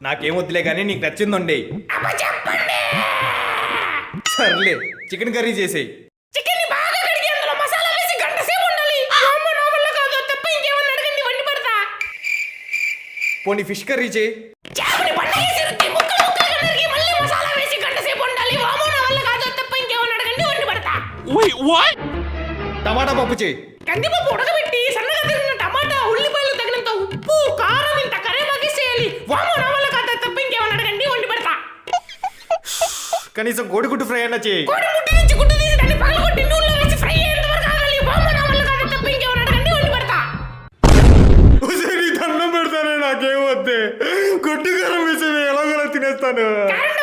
నాకేం వద్దులే కానీ నీకు నచ్చిందండి. చెప్పండి. సర్లే చికెన్ కర్రీ చేసేయి. చికెన్ ని బాగా కడిగి అందులో మసాలా వేసి గంట సేపు ఉండాలి. అమ్మో నా వల్ల కాదు, తప్ప ఇంకేమన్నా అడగండి వండి పెడతా. పోనీ ఫిష్ కర్రీ చేయి. చేపని పండగేసి రుద్ది ముక్కలు ముక్కలుగా నరిగి మళ్ళీ మసాలా వేసి గంట సేపు ఉండాలి. అమ్మో నా వల్ల కాదు, తప్ప ఇంకేమన్నా అడగండి వండి పెడతా. టమాటా పప్పు చేయి. కందిపప్పు ఉడకబెట్టి సన్నగా తరిగిన టమాటా, ఉల్లిపాయలు తగినంత ఉప్పు, కారం, ఇంత కరేపాకు చేయాలి. వామో నా వల్ల కాదు, తప్ప ఇంకేమన్నా అడగండి వండి పెడతా. కనీసం కోడిగుడ్డు ఫ్రై అన్నా చేయి. కోడి ముట్టి నుంచి గుడ్డు తీసి దాన్ని పగలగొట్టి నూనెలో వేసి ఫ్రై అయ్యేంత వరకు ఆగాలి. వామో నా వల్ల కాదు, తప్ప ఇంకేమన్నా అడగండి వండి పెడతా. దండం పెడతానే, నాకేం వద్దే. గుడ్డు కారం వేసి ఎలాగోలా తినేస్తాను. కారం